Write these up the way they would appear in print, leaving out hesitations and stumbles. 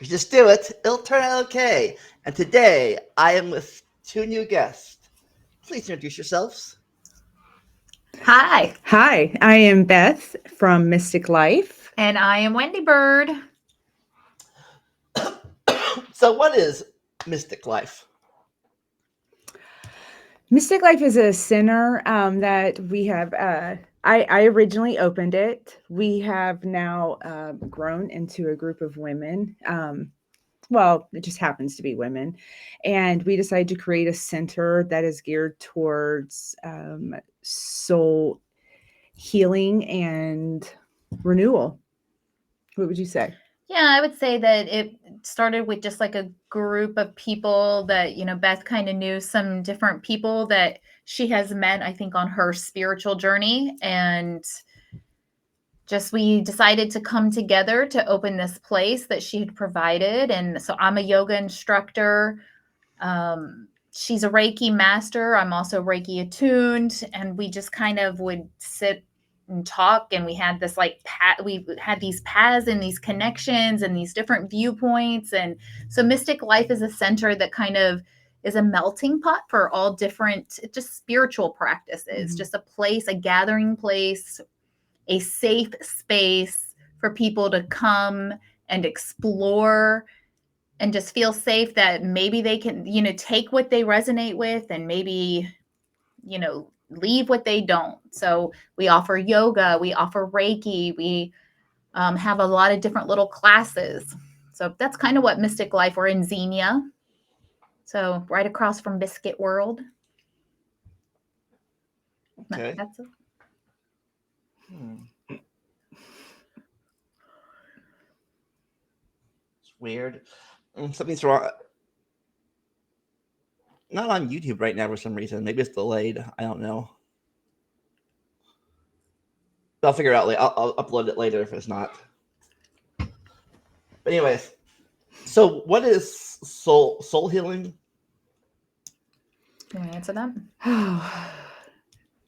you just do it, it'll turn out okay. And today, I am with two new guests. Please introduce yourselves. Hi. Hi, I am Beth from Mystic Life. And I am Wendy Bird. So, what is Mystic Life? Mystic Life is a center that we have. I originally opened it. We have now grown into a group of women. Well, it just happens to be women. And we decided to create a center that is geared towards soul healing and renewal. What would you say? Yeah, I would say that it started with just like a group of people that, Beth kind of knew some different people that she has met, I think, on her spiritual journey. And just we decided to come together to open this place that she had provided. And so I'm a yoga instructor. She's a Reiki master. I'm also Reiki attuned. And we just kind of would sit and talk, and we had this we had these paths and these connections and these different viewpoints. And so Mystic Life is a center that kind of is a melting pot for all different just spiritual practices. Just a place, a gathering place, a safe space for people to come and explore and just feel safe that maybe they can, take what they resonate with and maybe, leave what they don't. So we offer yoga, we offer Reiki, we have a lot of different little classes. So that's kind of what Mystic Life, we're in Xenia. So right across from Biscuit World. Okay. That's it. It's weird. Something's wrong. Not on YouTube right now for some reason. Maybe it's delayed. I don't know. I'll figure it out later. I'll upload it later if it's not. But anyways, so what is soul healing? You want to answer that?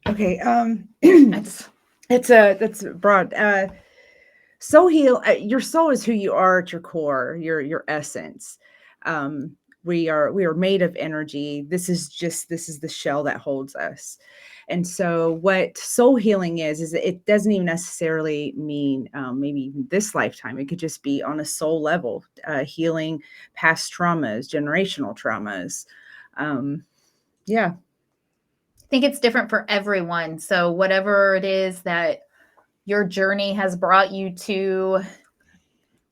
Okay. That's broad. Soul heal. Your soul is who you are at your core. Your essence. We are made of energy. This is the shell that holds us. And so what soul healing is it doesn't even necessarily mean maybe even this lifetime. It could just be on a soul level, healing past traumas, generational traumas. Yeah. I think it's different for everyone. So whatever it is that your journey has brought you to,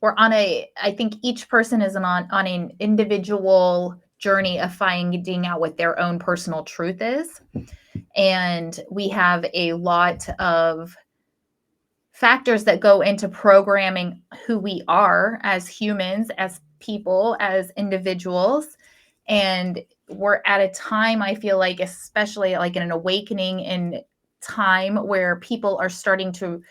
I think each person is on an individual journey of finding out what their own personal truth is. And we have a lot of factors that go into programming who we are as humans, as people, as individuals. And we're at a time, I feel like, especially like in an awakening in time where people are starting to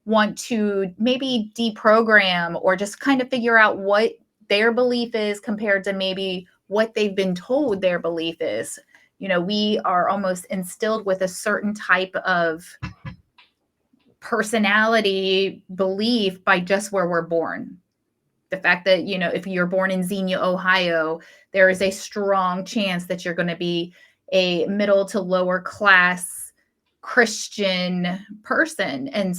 want to maybe deprogram or just kind of figure out what their belief is compared to maybe what they've been told their belief is. We are almost instilled with a certain type of personality belief by just where we're born. The fact that, if you're born in Xenia, Ohio, there is a strong chance that you're going to be a middle to lower class Christian person. And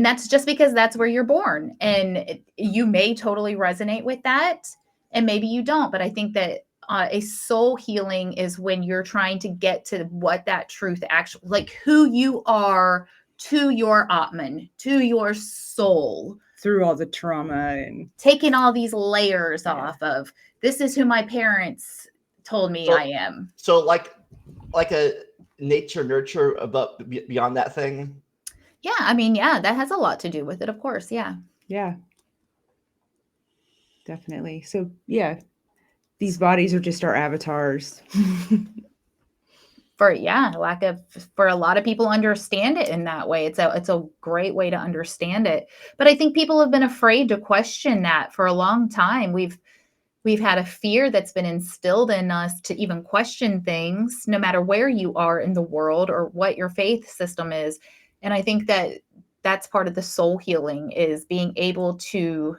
that's just because that's where you're born. And you may totally resonate with that, and maybe you don't. But I think that a soul healing is when you're trying to get to what that truth actually, like who you are to your Atman, to your soul. Through all the trauma and taking all these layers off of, this is who my parents told me I am. So like a nature nurture above beyond that thing. Yeah, I mean, yeah, that has a lot to do with it, of course. Yeah. Yeah. Definitely. So yeah, these bodies are just our avatars. For a lot of people understand it in that way. It's a great way to understand it. But I think people have been afraid to question that for a long time. We've had a fear that's been instilled in us to even question things, no matter where you are in the world or what your faith system is. And I think that that's part of the soul healing, is being able to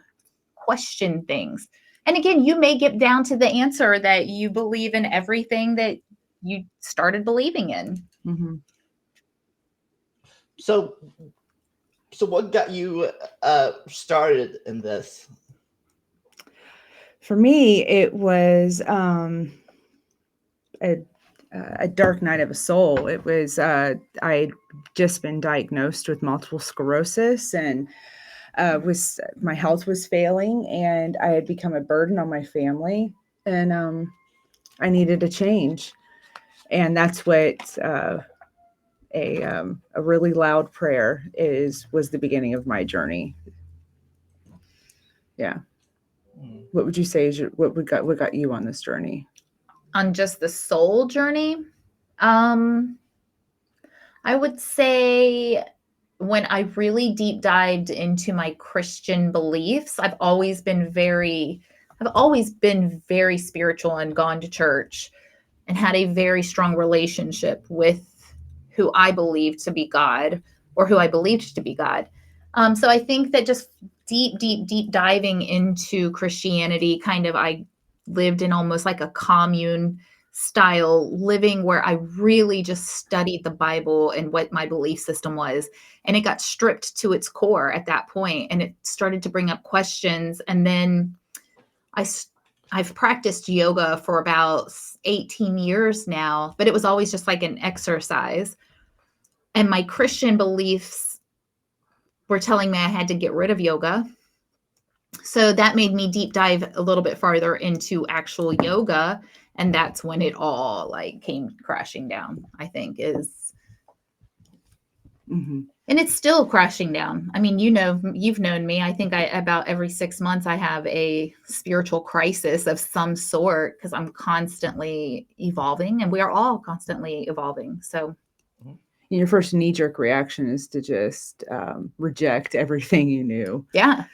question things. And again, you may get down to the answer that you believe in everything that you started believing in. Mm-hmm. So what got you started in this? For me, it was a dark night of a soul. It was I'd just been diagnosed with multiple sclerosis, and my health was failing, and I had become a burden on my family, and I needed a change. And that's what a really loud prayer was the beginning of my journey. Yeah. What would you say is what got you on this journey? On just the soul journey, I would say when I really deep dived into my Christian beliefs, I've always been very spiritual and gone to church and had a very strong relationship with who I believed to be God, or who I believed to be God. So I think that just deep diving into Christianity, I lived in almost like a commune style living where I really just studied the Bible and what my belief system was. And it got stripped to its core at that point, and it started to bring up questions. And then I've practiced yoga for about 18 years now, but it was always just like an exercise. And my Christian beliefs were telling me I had to get rid of yoga. So that made me deep dive a little bit farther into actual yoga. And that's when it all came crashing down, I think is. Mm-hmm. And it's still crashing down. I mean, you've known me. I think about every 6 months, I have a spiritual crisis of some sort because I'm constantly evolving, and we are all constantly evolving. So your first knee-jerk reaction is to just reject everything you knew. Yeah.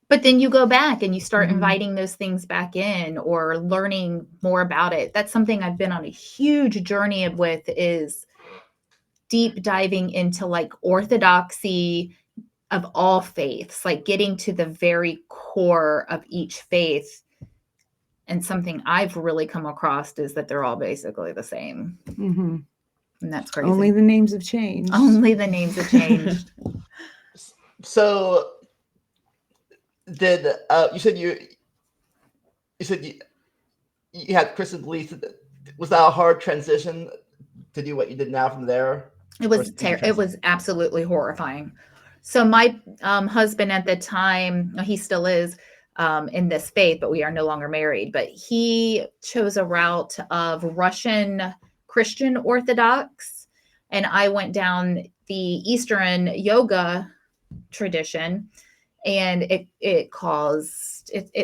But then you go back and you start inviting those things back in, or learning more about it. That's something I've been on a huge journey with, is deep diving into orthodoxy of all faiths, getting to the very core of each faith. And something I've really come across is that they're all basically the same. Mm-hmm. And that's crazy. Only the names have changed. Only the names have changed. So did you said you had Christian beliefs? Was that a hard transition to do what you did now from there? It was it was absolutely horrifying. So my husband at the time, he still is in this faith, but we are no longer married. But he chose a route of Russian Christian Orthodox, and I went down the Eastern yoga tradition. And it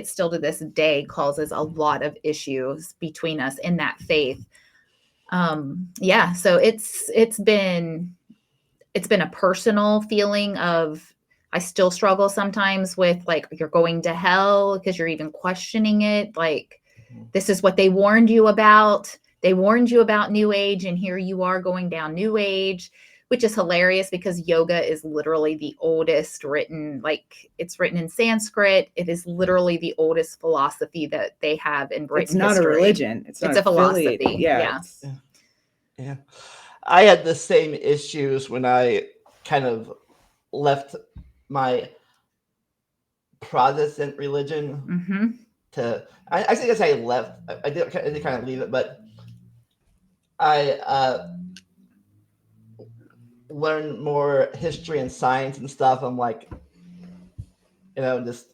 still to this day causes a lot of issues between us in that faith. So it's been a personal feeling of, I still struggle sometimes with you're going to hell because you're even questioning it. This is what they warned you about. They warned you about New Age, and here you are going down New Age, which is hilarious because yoga is literally the oldest written, it's written in Sanskrit. It is literally the oldest philosophy that they have in Britain. It's not history. A religion. It's a philosophy. Yeah. I had the same issues when I kind of left my Protestant religion I guess I left. I did kind of leave it, but I learned more history and science and stuff. I'm just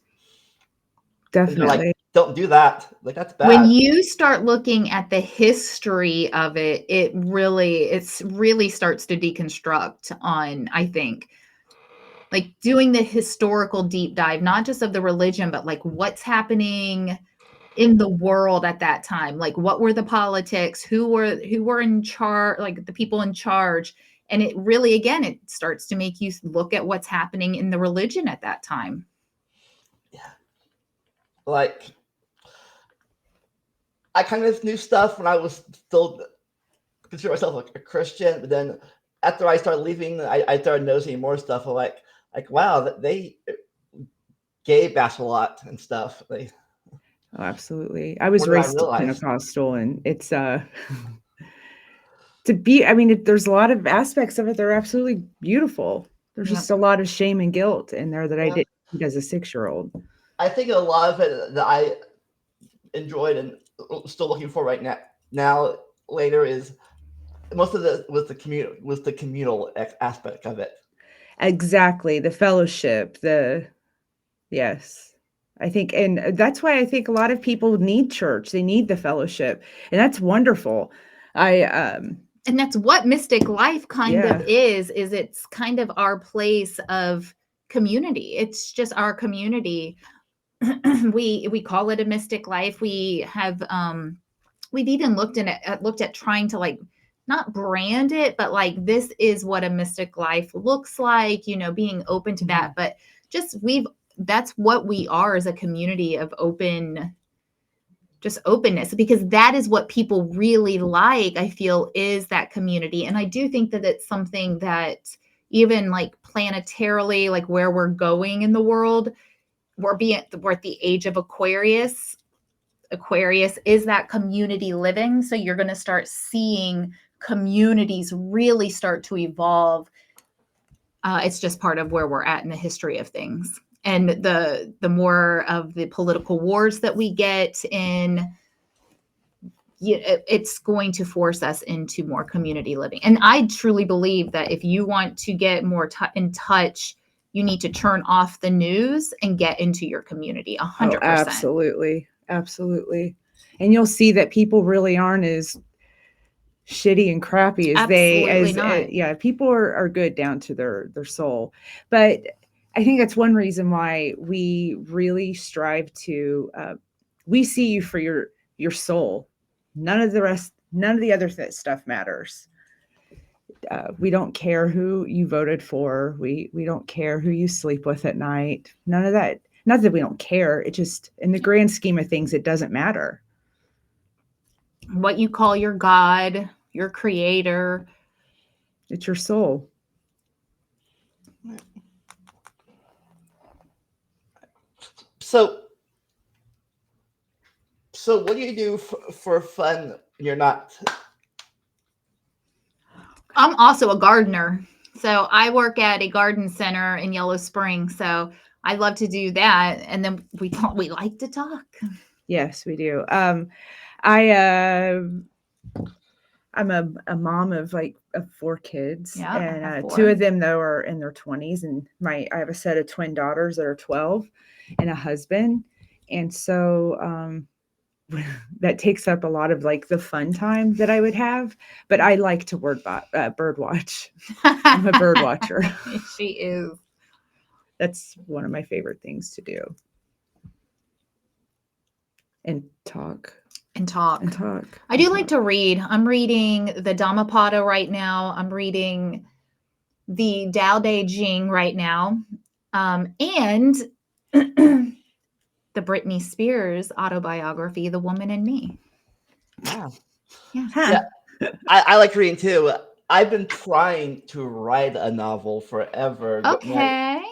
definitely don't do that. That's bad. When you start looking at the history of it, it really starts to deconstruct on, I think, doing the historical deep dive, not just of the religion, but what's happening in the world at that time. What were the politics? Who were in charge? The people in charge. And it really, again, it starts to make you look at what's happening in the religion at that time. Yeah. I kind of knew stuff when I was still consider myself a Christian, but then after I started leaving, I started noticing more stuff. Wow, that they gay bash a lot and stuff. Like, Oh, absolutely. I was More than I raised realized. Pentecostal, and it's to be. I mean, there's a lot of aspects of it that are absolutely beautiful. There's Yep. just a lot of shame and guilt in there that I Yeah. didn't need as a 6-year-old. I think a lot of it that I enjoyed and still looking for right now later is most of the was the communal aspect of it. Exactly, the fellowship, yes. I think, and that's why I think a lot of people need church. They need the fellowship, and that's wonderful. And that's what Mystic Life kind of Yeah. is it's kind of our place of community. It's just our community. we call it a Mystic Life. We have we've even looked at trying to like not brand it, but like this is what a Mystic Life looks like, you know, being open to that. But just that's what we are as a community of openness, because that is what people really like, I feel, is that community. And I do think that it's something that even like planetarily, like where we're going in the world, we're at the age of Aquarius. Aquarius is that community living. So you're going to start seeing communities really start to evolve. It's just part of where we're at in the history of things. And the more of the political wars that we get in, it's going to force us into more community living. And I truly believe that if you want to get more in touch, you need to turn off the news and get into your community 100%. Oh, absolutely. Absolutely. And you'll see that people really aren't as shitty and crappy as not. People are good down to their soul. But I think that's one reason why we really strive to we see you for your soul. None of the other stuff matters. We don't care who you voted for. We don't care who you sleep with at night. None of that. Not that we don't care. It just, in the grand scheme of things, it doesn't matter. What you call your God, your creator. It's your soul. So what do you do for fun when you're not? I'm also a gardener. So I work at a garden center in Yellow Spring. So I love to do that. And then we like to talk. Yes, we do. I'm a mom of 4 kids, Yeah, and 2 of them though are in their 20s, and I have a set of twin daughters that are 12, and a husband, and so that takes up a lot of the fun time that I would have. But I like to bird watch. I'm a bird watcher. She is. That's one of my favorite things to do. And talk. I do like to read. I'm reading the Dhammapada right now. I'm reading the Tao Te Ching right now. And the Britney Spears autobiography, The Woman in Me. Wow. Yeah. Yeah. I like reading too. I've been trying to write a novel forever. Okay.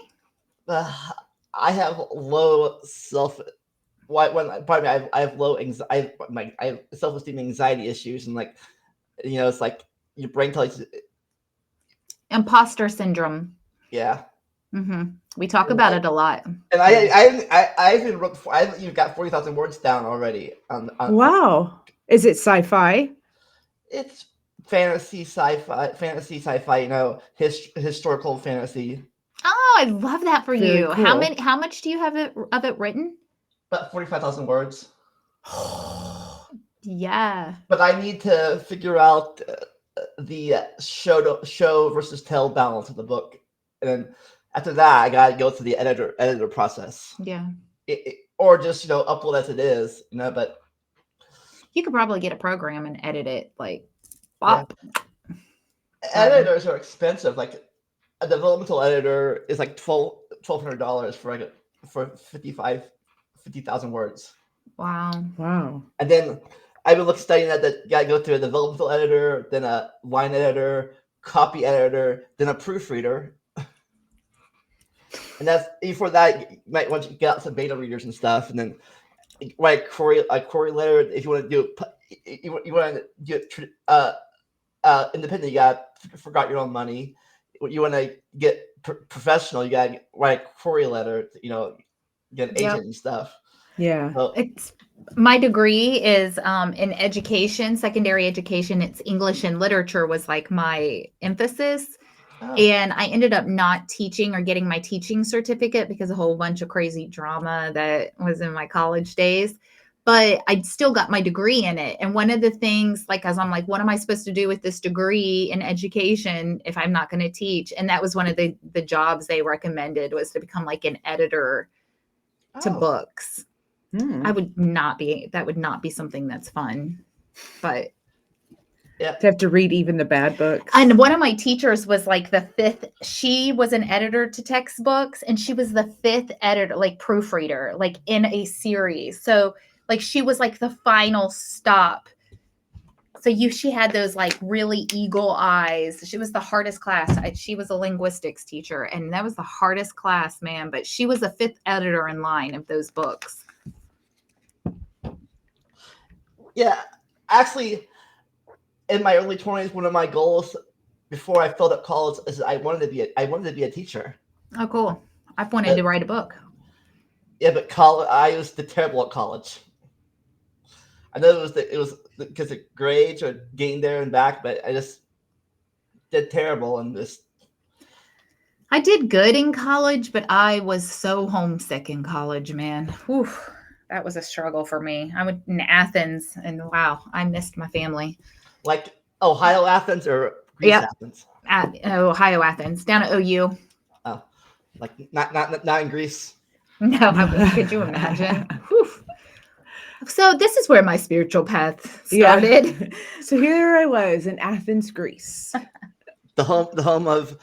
I have low I have low anxiety. I have self-esteem anxiety issues, and it's like your brain tells you. Imposter syndrome. Yeah. Mm-hmm. We talk about it a lot. And I even got 40,000 words down already. Wow. Is it sci-fi? It's fantasy, sci-fi. You know, historical fantasy. Oh, I love that for Very you. cool. How much do you have of it written? About 45,000 words. Yeah. But I need to figure out the show versus tell balance of the book, and then after that, I gotta go through the editor process. Yeah. Or just upload as it is, But You could probably get a program and edit it bop. Yeah. Editors are expensive. Like a developmental editor is like $1,200 for 50,000 words. Wow. And then I've been studying that you gotta go through a developmental editor, then a line editor, copy editor, then a proofreader. And that's before that, you might want to get out some beta readers and stuff, and then write a query letter if you want to do it. You want to do it independent. You got forgot your own money. You want to get professional. You got to write a query letter. Get an agent and stuff. Yeah. So, It's my degree is in education, secondary education. It's English and literature was like my emphasis. And I ended up not teaching or getting my teaching certificate because a whole bunch of crazy drama that was in my college days. But I still got my degree in it. And one of the things, like, as I'm like, what am I supposed to do with this degree in education if I'm not going to teach? And that was one of the jobs they recommended, was to become like an editor to books. That would not be something that's fun. But yeah, to have to read even the bad books. And one of my teachers was like the fifth. She was an editor to textbooks, and she was the fifth editor, like proofreader, like in a series. So like she was like the final stop. So she had those like really eagle eyes. She was the hardest class. She was a linguistics teacher, and that was the hardest class, man. But she was the fifth editor in line of those books. Yeah, actually, in my early 20s, one of my goals before I filled up college is I wanted to be a teacher. Oh, cool! I've wanted to write a book. Yeah, but I was terrible at college. I know it was because of grades or getting there and back, but I just did terrible and just. I did good in college, but I was so homesick in college, man. Whew. That was a struggle for me. I went in Athens, and wow, I missed my family. Like Ohio Athens or Greece Athens? Ohio Athens, down at OU. Oh, like not in Greece. No, could you imagine? Whew. So this is where my spiritual path started. Yeah. So here I was in Athens, Greece. The home of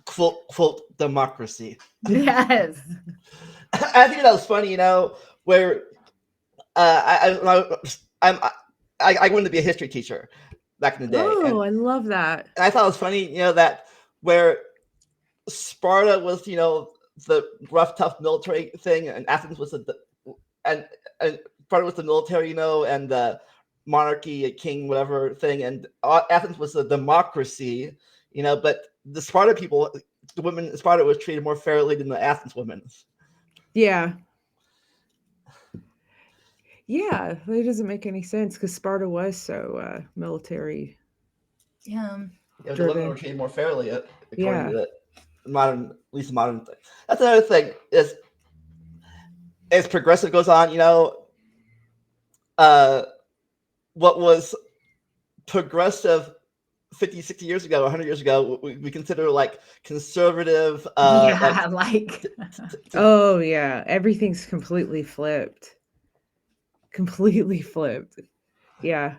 quote democracy. Yes. I think that was funny, where I wanted to be a history teacher back in the day. Oh, I love that. And I thought it was funny, that where Sparta was, the rough, tough military thing, and Athens was and Sparta was the military, and the monarchy, a king, whatever thing, and Athens was a democracy, but the Sparta people, the women in Sparta was treated more fairly than the Athens women. Yeah. Yeah, that doesn't make any sense because Sparta was so military. Yeah. The women were treated more fairly, according to the modern thing. That's another thing is, as progressive goes on, what was progressive 50, 60 years ago, 100 years ago, we consider like conservative. Oh yeah, everything's completely flipped. Yeah.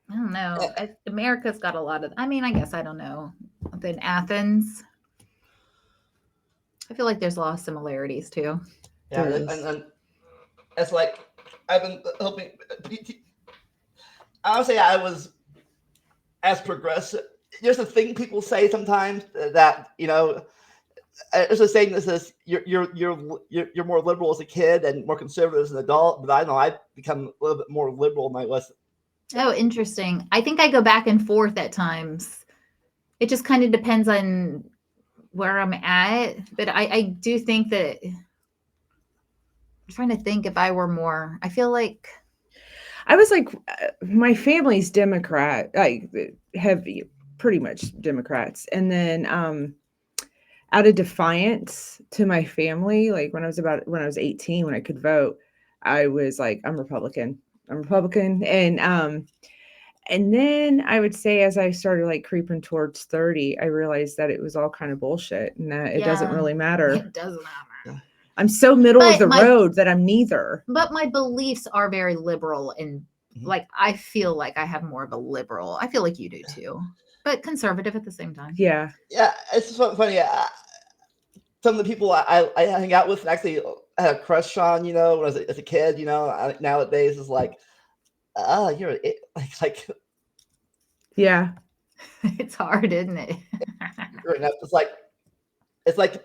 I don't know. America's got a lot of, I guess I don't know. Then Athens, I feel like there's a lot of similarities too. Yeah, and it's like I've been hoping. I would say I was as progressive. There's a thing people say sometimes that there's a saying that says you're more liberal as a kid and more conservative as an adult. But I know I've become a little bit more liberal than I was. Oh, interesting. I think I go back and forth at times. It just kind of depends on where I'm at. But I do think that I'm trying to think if I were more, I feel like I was like, my family's Democrat, like heavy, pretty much Democrats. And then out of defiance to my family, like when I was 18, when I could vote, I was like, I'm Republican. And then I would say, as I started like creeping towards 30, I realized that it was all kind of bullshit and that it doesn't really matter. It doesn't matter. I'm so middle of the road that I'm neither. But my beliefs are very liberal, and like I feel like I have more of a liberal. I feel like you do too, but conservative at the same time. Yeah. Yeah, it's just funny. Some of the people I hang out with, and actually I had a crush on, when I was as a kid, nowadays is like, you're like. Yeah. It's hard, isn't it? It's like, it's like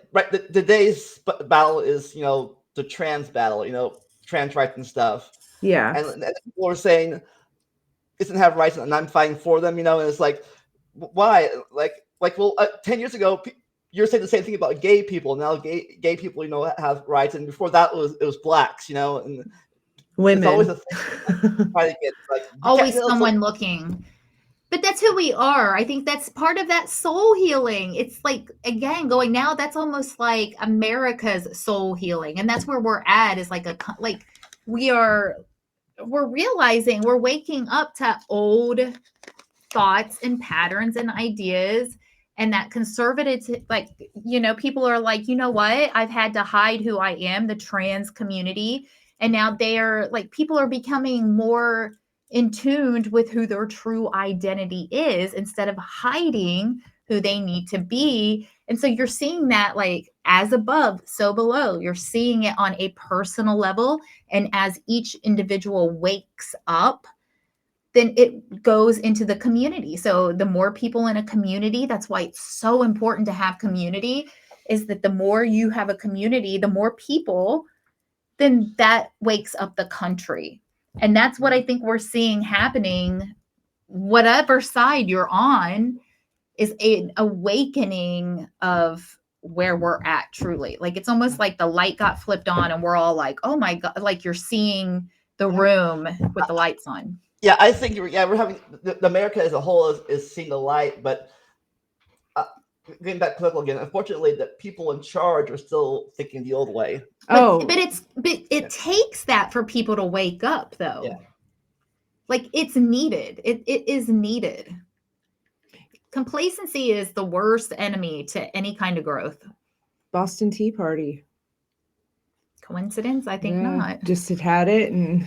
today's battle is the trans battle, trans rights and stuff. Yeah. And people are saying doesn't have rights, and I'm fighting for them. And it's like, why? Well, 10 years ago, you're saying the same thing about gay people. Now gay people, have rights, and before that it was blacks, and Women. it's always a thing. Try to get always someone looking. But that's who we are. I think that's part of that soul healing. It's like, again, going now, that's almost like America's soul healing. And that's where we're at, is like we're realizing we're waking up to old thoughts and patterns and ideas. And that conservative, people are like, you know what? I've had to hide who I am, the trans community. And now people are becoming more in tune with who their true identity is, instead of hiding who they need to be. And so you're seeing that, like, as above, so below. You're seeing it on a personal level. And as each individual wakes up, then it goes into the community. So the more people in a community, that's why it's so important to have community, is that the more you have a community, the more people, then that wakes up the country. And that's what I think we're seeing happening. Whatever side you're on is an awakening of where we're at, truly. Like, it's almost like the light got flipped on and we're all like, oh my God, like you're seeing the room with the lights on. Yeah, I think we're having America as a whole is seeing the light, but getting back political again, unfortunately, the people in charge are still thinking the old way. But it takes that for people to wake up, though. Yeah. Like, it's needed. It is needed. Complacency is the worst enemy to any kind of growth. Boston Tea Party. Coincidence? I think not. Just had it, and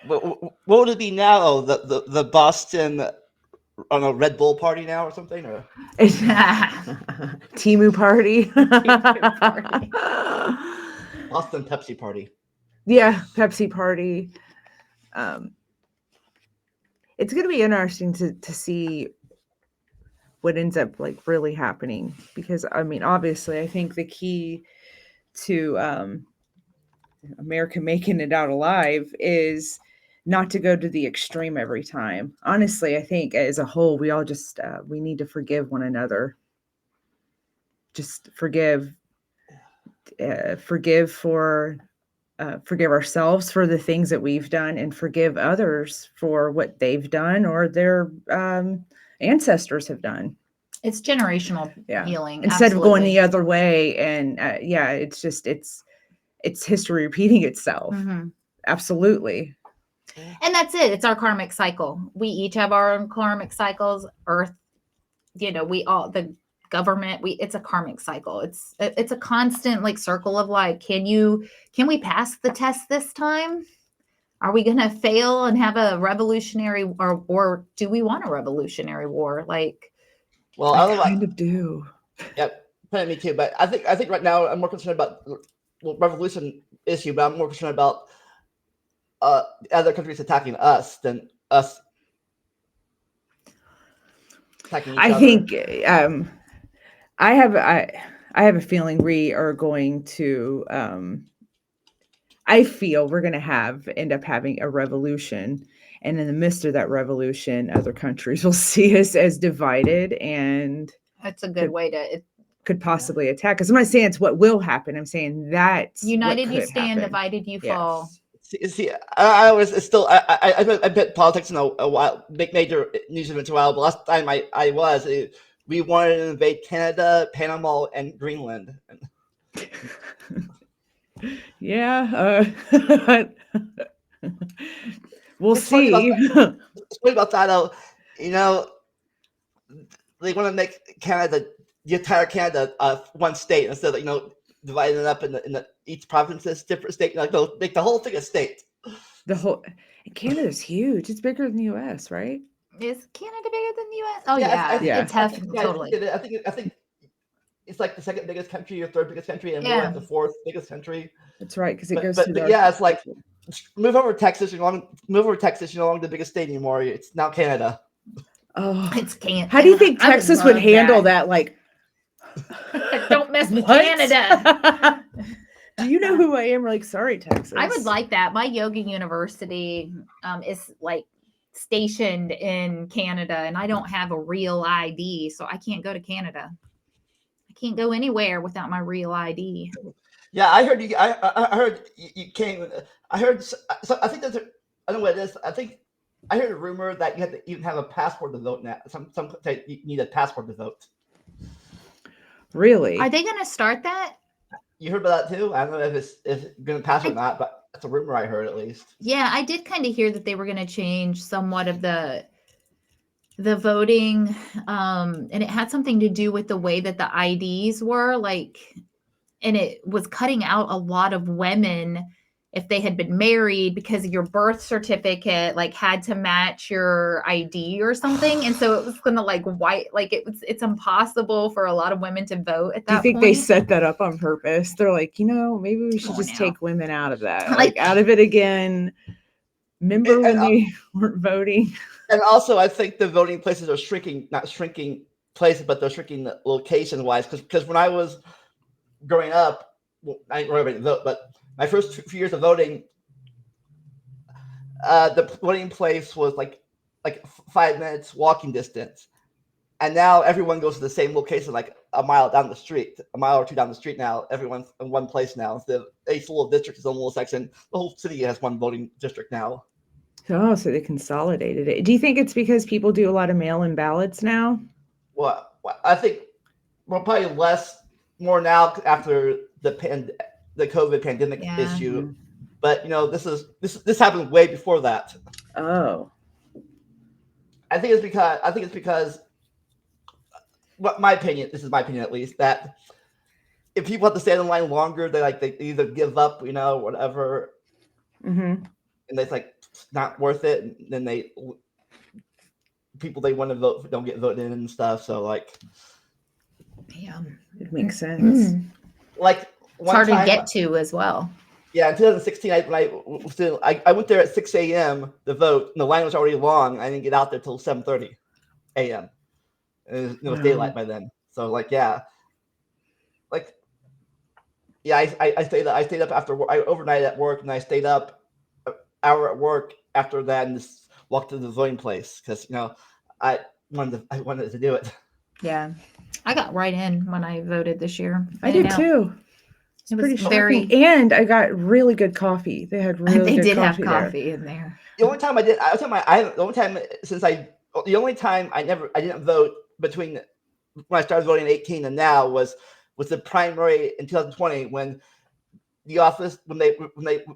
what would it be now? The Boston Red Bull party now, or something, or Temu party. Boston Pepsi party. Yeah, Pepsi party. It's going to be interesting to see what ends up like really happening, because I mean, obviously, I think the key to America making it out alive is not to go to the extreme every time. Honestly, I think as a whole, we all just we need to forgive one another. Just forgive ourselves for the things that we've done, and forgive others for what they've done or their ancestors have done. It's generational healing. Instead of going the other way. And it's just, it's history repeating itself. Mm-hmm. Absolutely. And that's it. It's our karmic cycle. We each have our own karmic cycles. Earth, we all, the government, it's a karmic cycle. It's a constant like circle of like, can we pass the test this time? Are we going to fail and have a revolutionary, or do we want a revolutionary war? Like, well, I kind of do. Yep, me too. But I think right now I'm more concerned about revolution issue, but I'm more concerned about other countries attacking us than us attacking each other. I think I have a feeling we are going to. I feel we're going to end up having a revolution, and in the midst of that revolution, other countries will see us as divided, and that's a good way to. Could possibly attack us. I'm not saying it's what will happen. I'm saying that united you stand, divided you fall. See, I've been politics in a while, big major news events a while. But last time we wanted to invade Canada, Panama, and Greenland. Yeah, we'll see. It's funny about that, though. They want to make Canada, the entire Canada, one state instead of dividing it up in each province is different state. They'll make the whole thing a state. Canada's huge. It's bigger than the U.S., right? Is Canada bigger than the U.S.? Oh yeah, it's tough. Totally. I think it's like the second biggest country or third biggest country, and we're like the fourth biggest country. That's right, because it goes. It's like move over Texas. You're no longer the biggest state anymore. It's now Canada. Oh, it's Canada. How do you think Texas would handle that? Like, don't mess with What? Canada. Do you know who I am? We're like, sorry, Texas. I would like that. My yoga university is like stationed in Canada, and I don't have a real ID, so I can't go to Canada. I can't go anywhere without my real ID. Yeah, I heard you. I heard you came. I heard. So I think there's. I don't know what it is. I think I heard a rumor that you have to even have a passport to vote now. Some say you need a passport to vote. Really? Are they going to start that? You heard about that too? I don't know if it's going to pass or not, but it's a rumor I heard at least. Yeah, I did kind of hear that they were going to change somewhat of the voting, and it had something to do with the way that the IDs were like, and it was cutting out a lot of women if they had been married because your birth certificate like had to match your ID or something, and so it was gonna like it's impossible for a lot of women to vote at that Do you think point. they set that up on purpose? They're like, maybe we should just take women out of that, like out of it again. Remember when they weren't voting? And also, I think the voting places are shrinking, not shrinking places, but they're shrinking location wise. Because when I was growing up, well, I didn't really vote, but my first few years of voting, the voting place was like 5 minutes walking distance, and now everyone goes to the same location, like a mile or two down the street. Now everyone's in one place now. The each little district is in a little section. The whole city has one voting district now. Oh, so they consolidated it. Do you think it's because people do a lot of mail-in ballots now? Well, I think probably more now after the COVID pandemic issue. But this happened way before that. Oh, I think it's because what my opinion. This is my opinion at least, that if people have to stand in line longer, they either give up, whatever, mm-hmm. and it's like not worth it. And then people they want to vote don't get voted in and stuff. So like, yeah, it makes sense. Like it's hard to get to as well. Yeah, in 2016, I went there at 6 a.m. to vote, and the line was already long. I didn't get out there till 7:30 a.m. It was daylight by then. So I stayed up after work. I overnighted at work, and I stayed up an hour at work after that, and just walked to the voting place because I wanted to do it. Yeah, I got right in when I voted this year. I did too. It was pretty shocking. And I got really good coffee. They had really good coffee. Have coffee in there. The only time I didn't vote between when I started voting in 2018 and now was the primary in 2020 when the office when they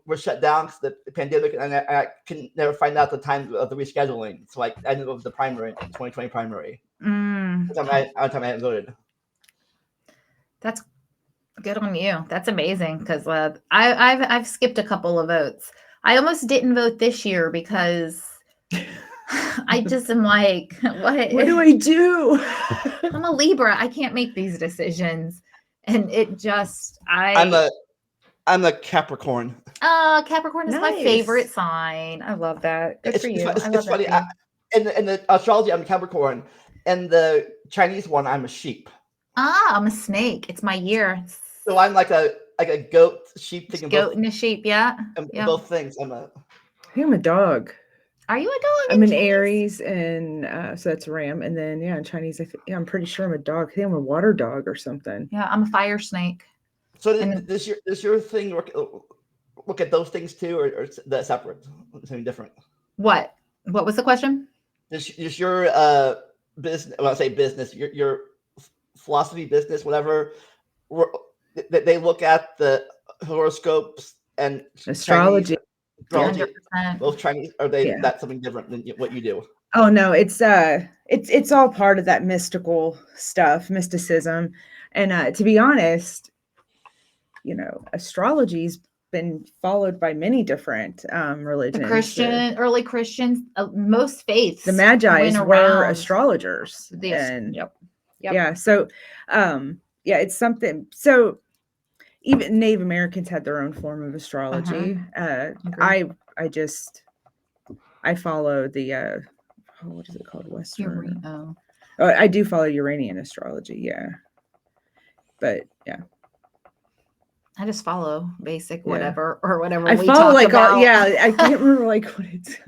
were shut down because the pandemic, and I could never find out the time of the rescheduling. So I ended up with the primary, 2020 primary. Every time I hadn't voted. That's good on you. That's amazing because I've skipped a couple of votes. I almost didn't vote this year because I just am like, what do I do? I'm a Libra. I can't make these decisions, and it just I'm a Capricorn. Capricorn is my favorite sign. I love that. Good for you. It's funny. In the astrology, I'm a Capricorn, and the Chinese one, I'm a sheep. I'm a snake. It's my year. So I'm like a goat, sheep thing. Goat and a sheep, yeah. Both things. I'm a dog. Are you a dog? I'm an Aries, and so that's Ram. And then in Chinese, I'm pretty sure I'm a dog. I think I'm a water dog or something. Yeah, I'm a fire snake. So does your thing look at those things too, or is that separate? Something different? What was the question? Is your business? When I say business, your philosophy, business, whatever. They look at the horoscopes and astrology. Both Chinese. Are they? Yeah. That's something different than what you do. Oh no, it's all part of that mystical stuff, mysticism, and to be honest, astrology's been followed by many different religions. Early Christians, most faiths. The Magi were astrologers. Yeah. So, it's something. So, even Native Americans had their own form of astrology. I follow the what is it called? Western. I do follow Uranian astrology. Yeah. But yeah. I just follow basic Yeah. whatever or whatever I we follow talk like about. I can't remember like what it's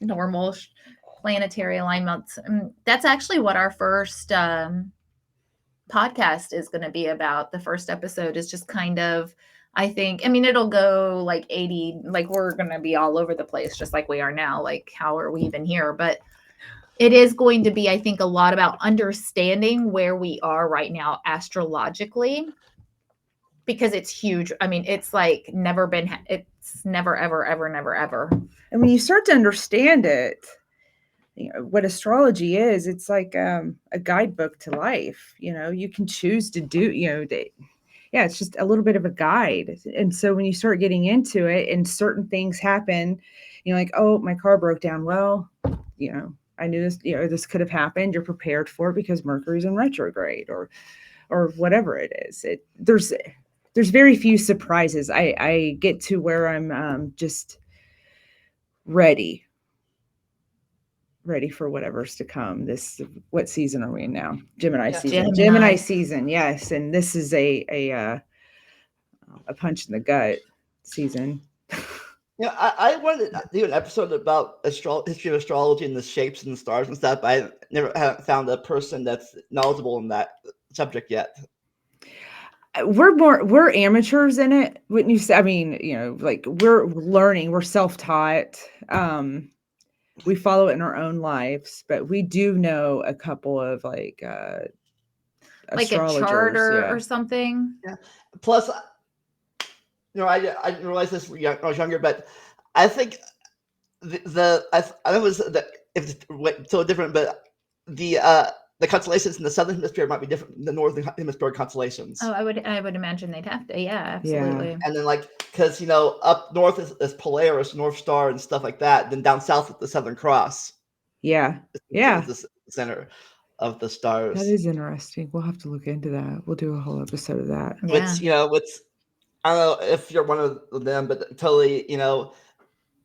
Normal planetary alignments. That's actually what our first podcast is going to be about. The first episode is just kind of, I think, I mean, it'll go like 80, like we're going to be all over the place, just like we are now. Like, how are we even here? But it is going to be, I think, a lot about understanding where we are right now astrologically, because it's huge. I mean, it's like it's never, ever, ever, never, ever. And when you start to understand it, what astrology is, it's like a guidebook to life. You can choose to do, it's just a little bit of a guide. And so when you start getting into it and certain things happen, like, oh, my car broke down. Well, I knew this, this could have happened. You're prepared for it because Mercury's in retrograde or whatever it is. There's very few surprises. I get to where I'm just ready for whatever's to come. What season are we in now? Gemini season. Gemini season, yes. And this is a punch in the gut season. Yeah, I wanted to do an episode about history of astrology and the shapes and the stars and stuff, but I haven't found a person that's knowledgeable in that subject yet. We're amateurs in it, wouldn't you say? I mean, like we're learning, we're self-taught. We follow it in our own lives, but we do know a couple of like a charter or something. Yeah. Plus, I didn't realize this when I was younger, but I think I was if it's so different, but the constellations in the southern hemisphere might be different than the northern hemisphere constellations. Oh, I would imagine they'd have to. Yeah, absolutely. Yeah. And then because up north is Polaris, North Star, and stuff like that. Then down south is the Southern Cross. Yeah, It's the center of the stars. That is interesting. We'll have to look into that. We'll do a whole episode of that. Yeah. Which I don't know if you're one of them, but totally,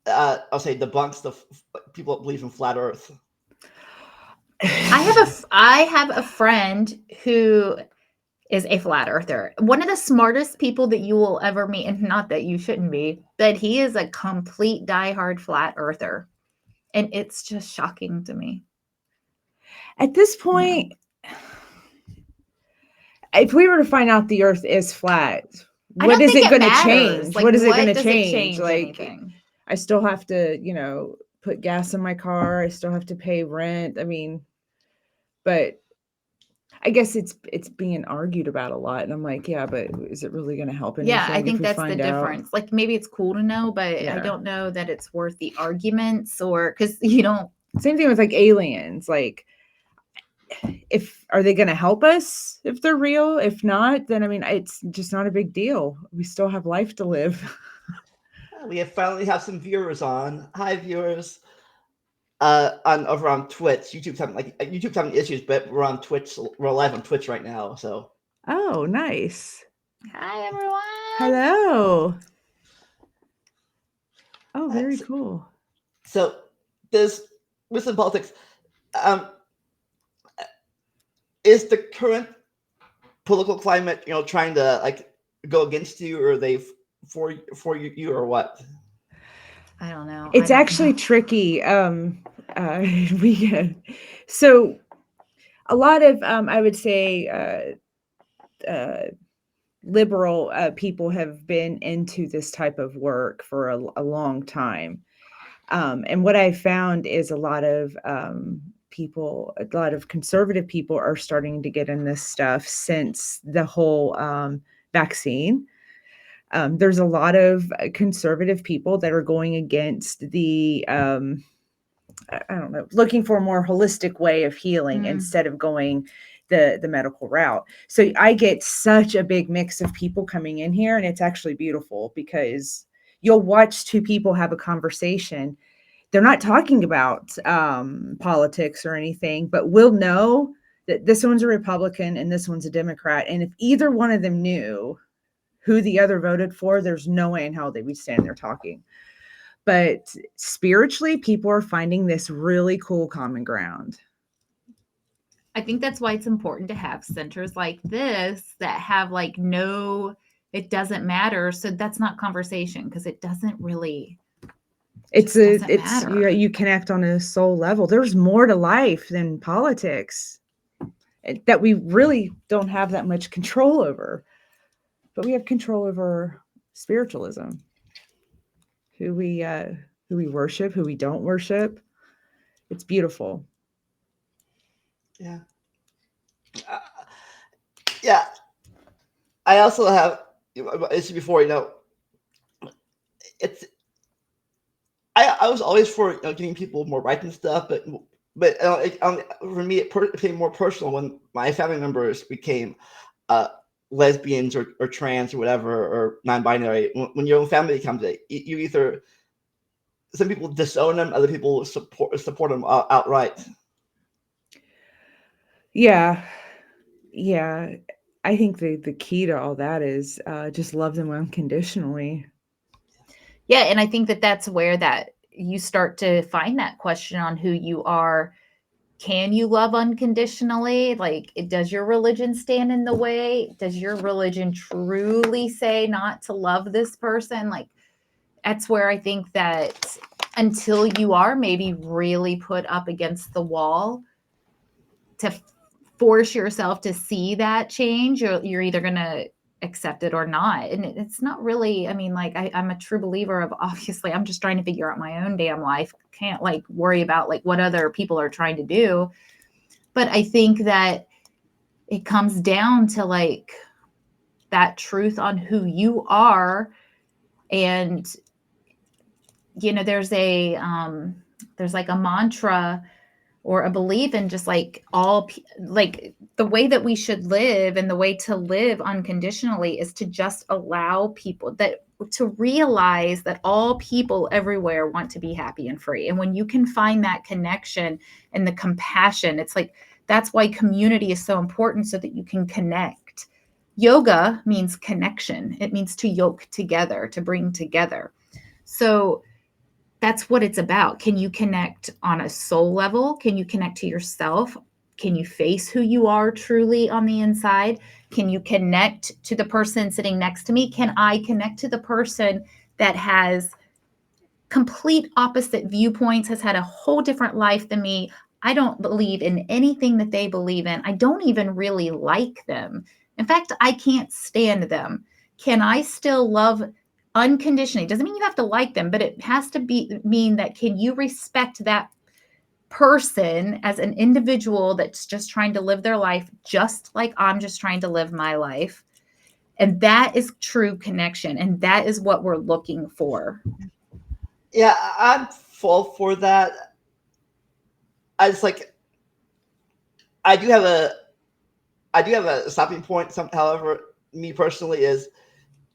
I'll say debunks the people that believe in flat Earth. I have a friend who is a flat earther. One of the smartest people that you will ever meet, and not that you shouldn't be, but he is a complete diehard flat earther. And it's just shocking to me. At this point, if we were to find out the Earth is flat, what is it going to change? What is it going to change? Anything? I still have to, put gas in my car. I still have to pay rent. I mean, but I guess it's being argued about a lot. And I'm like, yeah, but is it really going to help anything? Yeah, I think that's the difference. Like maybe it's cool to know, but I don't know that it's worth the arguments because you don't. Same thing with aliens. Are they going to help us if they're real? If not, then it's just not a big deal. We still have life to live. We finally have some viewers on. Hi, viewers. Over on Twitch. YouTube's having issues, but we're on Twitch. We're live on Twitch right now. So. Oh, nice. Hi, everyone. Hello. Oh, very cool. So, within politics, is the current political climate, trying to go against you, or are they for you, or what? I don't know. It's actually tricky. So a lot of I would say liberal people have been into this type of work for a long time, and what I found is a lot of conservative people are starting to get in this stuff since the whole vaccine. There's a lot of conservative people that are going against the, I don't know, looking for a more holistic way of healing instead of going the medical route. So I get such a big mix of people coming in here, and it's actually beautiful because you'll watch two people have a conversation. They're not talking about politics or anything, but we'll know that this one's a Republican and this one's a Democrat. And if either one of them knew who the other voted for, there's no way in hell they would stand there talking. But spiritually, people are finding this really cool common ground. I think that's why it's important to have centers like this that have like no, it doesn't matter. So that's not conversation because it doesn't really. You connect on a soul level. There's more to life than politics that we really don't have that much control over, but we have control over spiritualism, who we worship, who we don't worship. It's beautiful. Yeah. Yeah. I also have, it's before, it's, I was always for giving people more rights and stuff, but for me, it became more personal when my family members became lesbians or trans or whatever, or non-binary. When your own family comes in, you either, some people disown them, other people support them outright. Yeah. I think the key to all that is just love them unconditionally. Yeah, and I think that that's where that you start to find that question on who you are. Can you love unconditionally? Like, does your religion stand in the way? Does your religion truly say not to love this person? Like, that's where I think that until you are maybe really put up against the wall to force yourself to see that change, you're either going to accept it or not. And it's not really, I mean, like I'm a true believer of, obviously I'm just trying to figure out my own damn life. Can't like worry about like what other people are trying to do. But I think that it comes down to like that truth on who you are. And, there's like a mantra or a belief in just like like the way that we should live, and the way to live unconditionally is to just allow people to realize that all people everywhere want to be happy and free. And when you can find that connection and the compassion, it's like, that's why community is so important, so that you can connect. Yoga means connection. It means to yoke together, to bring together. So that's what it's about. Can you connect on a soul level? Can you connect to yourself? Can you face who you are truly on the inside? Can you connect to the person sitting next to me? Can I connect to the person that has complete opposite viewpoints, has had a whole different life than me? I don't believe in anything that they believe in. I don't even really like them. In fact, I can't stand them. Can I still love unconditionally? Doesn't mean you have to like them, but it has to mean that, can you respect that person as an individual that's just trying to live their life just like I'm just trying to live my life? And that is true connection, and that is what we're looking for. Yeah, I'm full for that. I just like, I do have a stopping point. However, me personally is,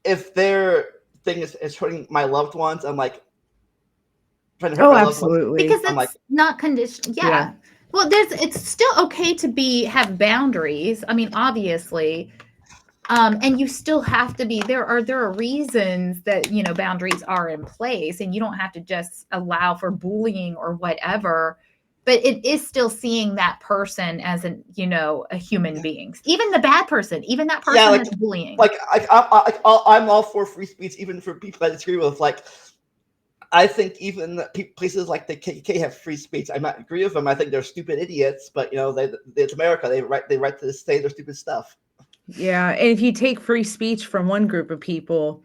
if their thing is hurting my loved ones, I'm like, trying to hurt my absolutely. loved ones. Because it's like, not conditional. Yeah. Well, it's still okay to have boundaries. I mean, obviously. And you still have to be, there are reasons that, boundaries are in place, and you don't have to just allow for bullying or whatever, but it is still seeing that person as a human being, even the bad person, even that person that's bullying. Like I'm all for free speech, even for people I disagree with. Like, I think even places like the KKK have free speech. I might agree with them. I think they're stupid idiots, but it's America. They right to say their stupid stuff. Yeah, and if you take free speech from one group of people,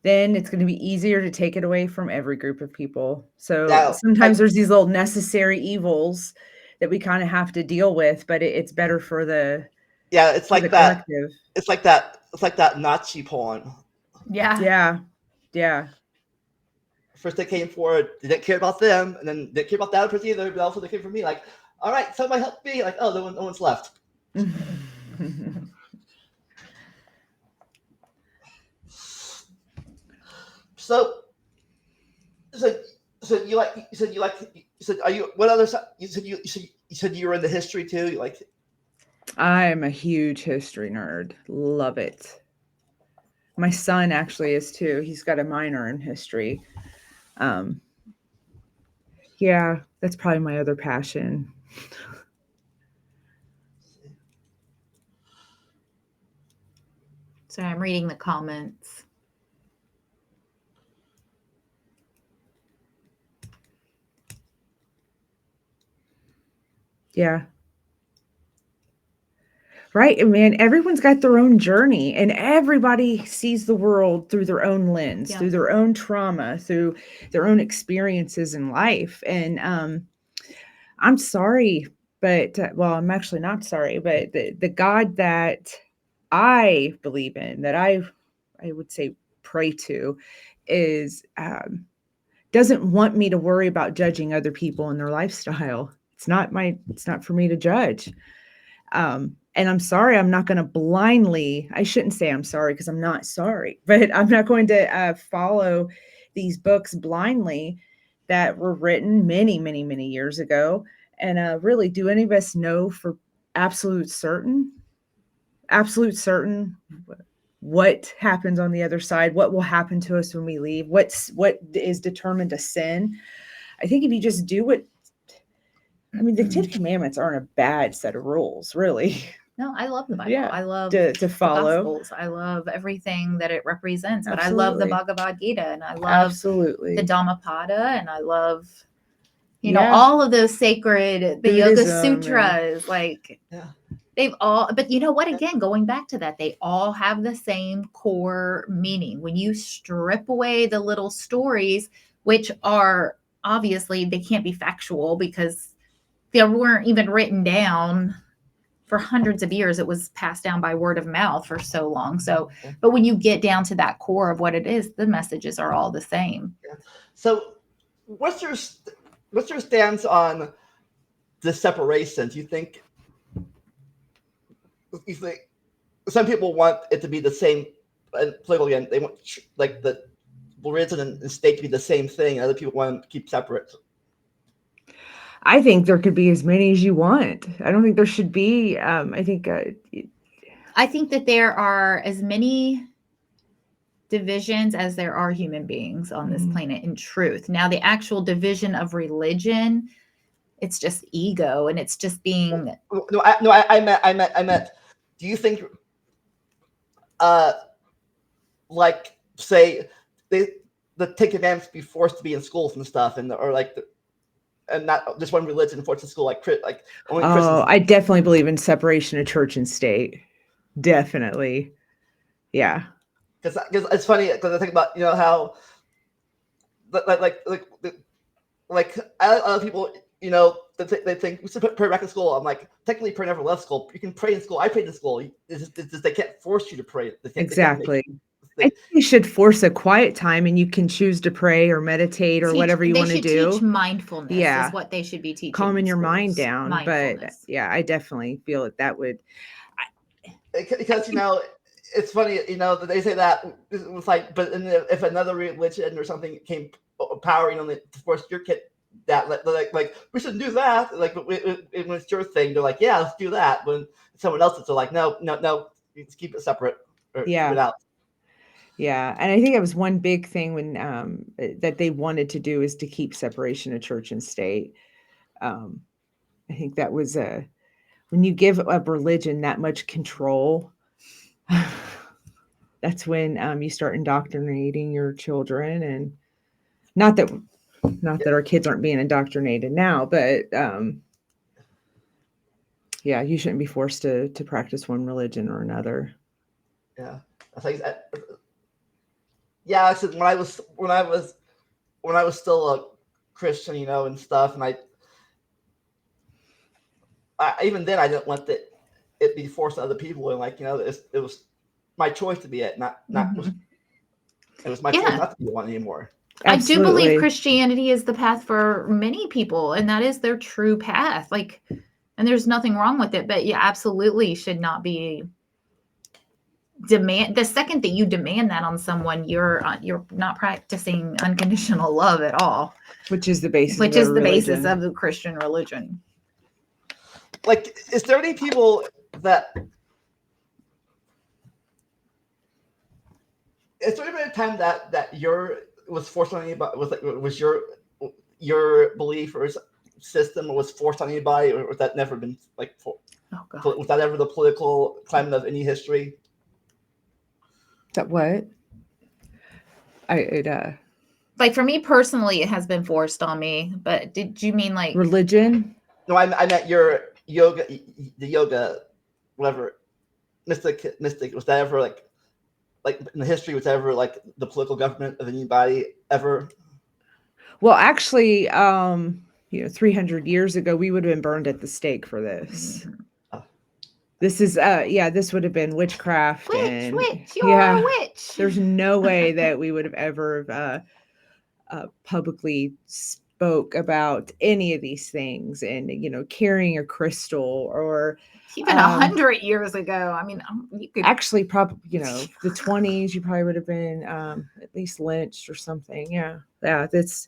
then it's going to be easier to take it away from every group of people. So sometimes there's these little necessary evils that we kind of have to deal with, but it's better for the it's like that. Collective. It's like that Nazi porn. Yeah. First they came forward, they didn't care about them, and then they didn't care about that other person either, but also they came for me. Like, all right, somebody help me. Like, oh, no one's left. So are you, what other, you said you were in the history too? I'm a huge history nerd. Love it. My son actually is too. He's got a minor in history. Yeah, that's probably my other passion. Sorry, I'm reading the comments. Yeah. Right. And man, everyone's got their own journey, and everybody sees the world through their own lens, Yeah. through their own trauma, through their own experiences in life. And I'm sorry, but well, I'm actually not sorry, but the God that I believe in, that I would say pray to, is doesn't want me to worry about judging other people and their lifestyle. It's not for me to judge. And I'm sorry, I'm not going to blindly, I shouldn't say I'm sorry because I'm not sorry, but I'm not going to follow these books blindly that were written many, many, many years ago. And really, do any of us know for absolute certain what happens on the other side, what will happen to us when we leave, what is determined to sin? I think if you just do what, I mean, the Ten Commandments aren't a bad set of rules, really. No, I love the Bible. Yeah, I love to the follow. Gospels. I love everything that it represents. But Absolutely. I love the Bhagavad Gita, and I love Absolutely the Dhammapada, and I love, you Yeah. know, all of those sacred, the Yoga Buddhism and- Sutras. Like, Yeah. they've all, but you know what? Again, going back to that, they all have the same core meaning. When you strip away the little stories, which are obviously, they can't be factual because they weren't even written down for hundreds of years. It was passed down by word of mouth for so long. So, but when you get down to that core of what it is, the messages are all the same. So what's your stance on the separation? Do you think some people want it to be the same, and politically, and they want like the religion and state to be the same thing, and other people want them to keep separate? I think there could be as many as you want. I don't think there should be. I think that there are as many divisions as there are human beings on this planet, in truth. Now, the actual division of religion, it's just ego, and it's just being. I meant. Do you think, like, say, the Ten Commandments be forced to be in schools and stuff, and not just one religion forced in school, like only Christians? I definitely believe in separation of church and state. Definitely, yeah. Because it's funny because I think about how like other people they think we should pray back in school. I'm like, technically prayer never left school. You can pray in school. I prayed in school. It's just they can't force you to pray. Exactly. I think you should force a quiet time, and you can choose to pray or meditate or whatever you want to do. They should teach mindfulness. Yeah, is what they should be teaching. Calming your mind down. But yeah, I definitely feel that would. Because it's funny, that they say that it's like, but if another religion or something came power, to force your kid that, like we shouldn't do that. Like when it's your thing, they're like, yeah, let's do that. When someone else, it's like, no, let's keep it separate or keep it out. Yeah, and I think that was one big thing when that they wanted to do is to keep separation of church and state. I think that was when you give a religion that much control, that's when you start indoctrinating your children. And not that our kids aren't being indoctrinated now, but yeah, you shouldn't be forced to practice one religion or another. Yeah, I think that. Yeah, I said when I was still a Christian, and stuff, and I even then I didn't want it be forced on other people, and it was my choice to be it, not it was my choice not to be one anymore. Absolutely. I do believe Christianity is the path for many people, and that is their true path. Like, and there's nothing wrong with it, but you absolutely should not be the second that you demand that on someone, you're not practicing unconditional love at all, which is the basis of the Christian religion. Like, is there any people that is there ever a time that was forced on anybody, was your belief or system was forced on anybody, or was that never been was that ever the political climate of any history? That what? Like for me personally, it has been forced on me. But did you mean like Religion? No, I meant your yoga, the yoga, whatever, mystic. Was that ever like in the history? Was that ever like the political government of anybody ever? Well, actually, 300 years ago, we would have been burned at the stake for this. This is, this would have been witchcraft. Witch, you're a witch. There's no way that we would have ever publicly spoke about any of these things, and carrying a crystal, or even 100 years ago. I mean, you could actually probably the 20s. You probably would have been at least lynched or something. Yeah. That's.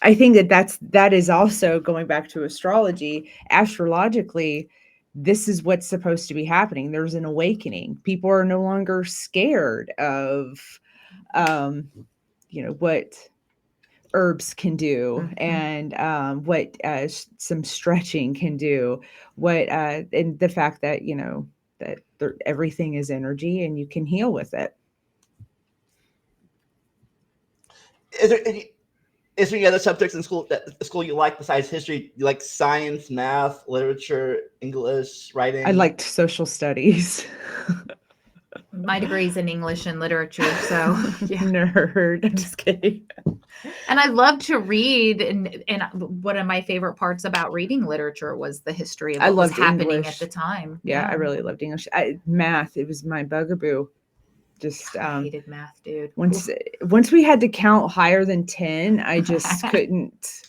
I think that is also going back to astrology. Astrologically, this is what's supposed to be happening. There's an awakening. People are no longer scared of, what herbs can do, and what some stretching can do. And the fact that everything is energy, and you can heal with it. Is there any other subjects in school you like besides history? You like science, math, literature, English, writing? I liked social studies. My degree's in English and literature, so yeah. Nerd. I'm just kidding. And I love to read, and one of my favorite parts about reading literature was the history of what was happening English. At the time. Yeah, I really loved English. Math, it was my bugaboo. Just I hated math, dude. Once we had to count higher than 10, I just couldn't.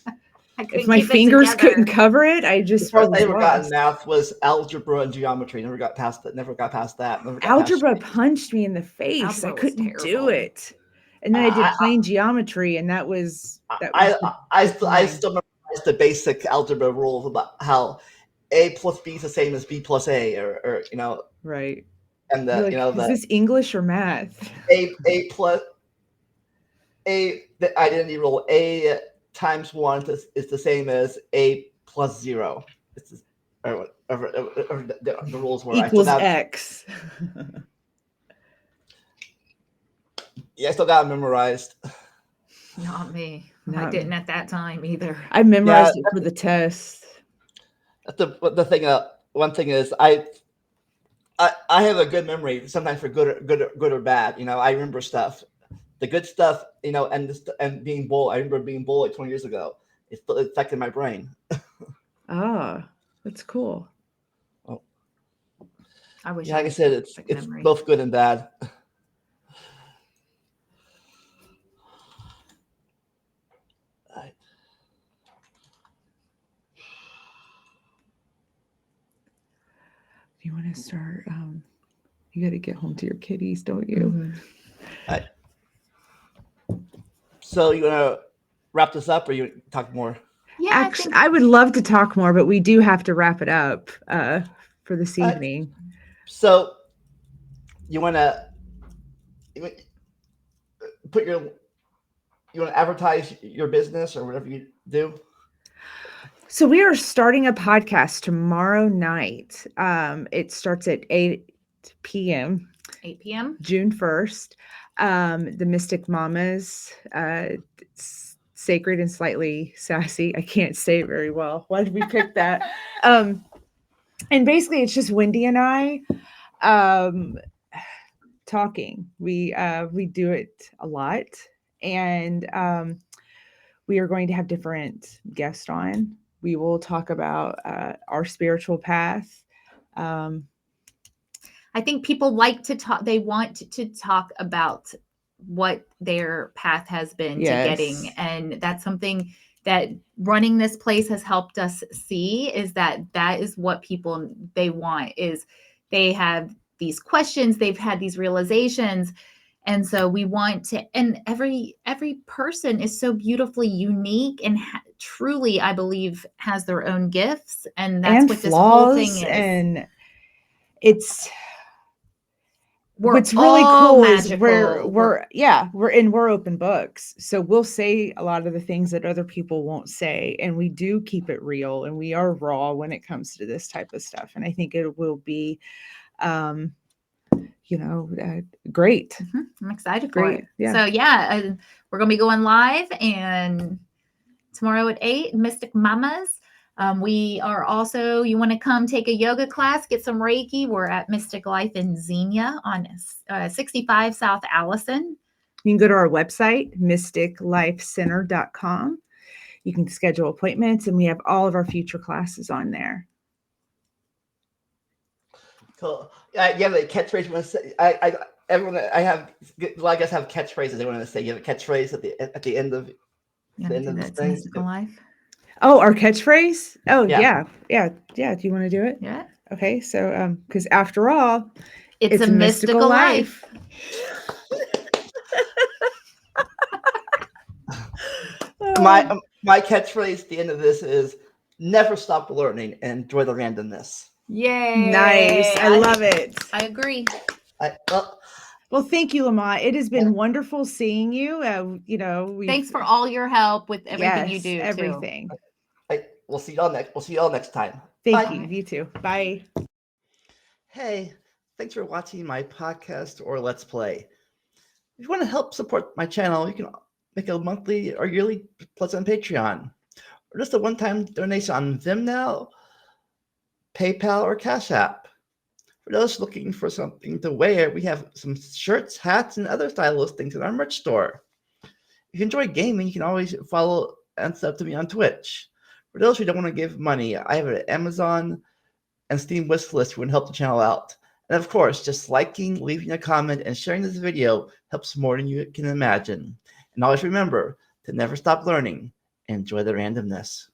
If my keep fingers couldn't cover it, I just. The first I ever got in math was algebra and geometry. Never got past that. Algebra punched me in the face. I couldn't do it. And then I did plane geometry, and that was. I still memorize the basic algebra rules about how A plus B is the same as B plus A, or Right. And is this English or math? A plus A. I didn't even roll. A times 1 is the same as A plus 0. Or whatever the rules were. Equals X. Yeah, I still got it memorized. Not me. I didn't at that time either. I memorized it for the test. That's the thing. One thing is I have a good memory, sometimes for good or bad. I remember stuff, the good stuff, and being bullied. I remember being bullied 20 years ago. It's still affected my brain. That's cool. Oh, I wish. Like I said, it's both good and bad. You want to start? You got to get home to your kitties, don't you? So you want to wrap this up, or you talk more? Yeah, actually, I would love to talk more, but we do have to wrap it up for this evening. So you want to you want to advertise your business or whatever you do? So we are starting a podcast tomorrow night. It starts at 8 p.m. 8 p.m. June 1st. The Mystic Mamas, Sacred and Slightly Sassy. I can't say it very well. Why did we pick that? And basically it's just Wendy and I talking. We do it a lot, and we are going to have different guests on. We will talk about our spiritual path. I think people like to talk. They want to talk about what their path has been to getting. And that's something that running this place has helped us see, is that is what people, they want, is they have these questions, they've had these realizations. And so we want to, and every person is so beautifully unique and truly, I believe, has their own gifts. And that's what this whole thing is. And what's really cool magical. Is we're open books. So we'll say a lot of the things that other people won't say. And we do keep it real, and we are raw when it comes to this type of stuff. And I think it will be, Great. I'm excited for Great. it. Yeah. So yeah, we're gonna be going live and tomorrow at 8, Mystic Mamas. We are also, you want to come take a yoga class, get some Reiki. We're at Mystic Life in Xenia on 65 South Allison. You can go to our website, mysticlifecenter.com. You can schedule appointments, and we have all of our future classes on there. Cool. You have a catchphrase you want to say? Everyone, I have a lot of guys have catchphrases they want to say. You have a catchphrase at the end of You the want end to of do this that? thing. Mystical Life. Oh, our catchphrase? Oh, Yeah. yeah. Do you want to do it? Yeah. Okay, so because after all, It's a mystical life. My catchphrase at the end of this is never stop learning and enjoy the randomness. Yay. Nice. I love it. I agree. Well, thank you, Lamont. It has been wonderful seeing you. Thanks for all your help with everything you do. Everything. We'll see y'all next time. Thank Bye. you. You too. Bye. Hey, thanks for watching my podcast or Let's Play. If you want to help support my channel, you can make a monthly or yearly pledge on Patreon, or just a one-time donation on Vimeo, PayPal, or Cash App. For those looking for something to wear, we have some shirts, hats, and other stylish things in our merch store. If you enjoy gaming, you can always follow and sub to me on Twitch. For those who don't want to give money, I have an Amazon and Steam wish list who can help the channel out. And of course, just liking, leaving a comment, and sharing this video helps more than you can imagine. And always remember to never stop learning and enjoy the randomness.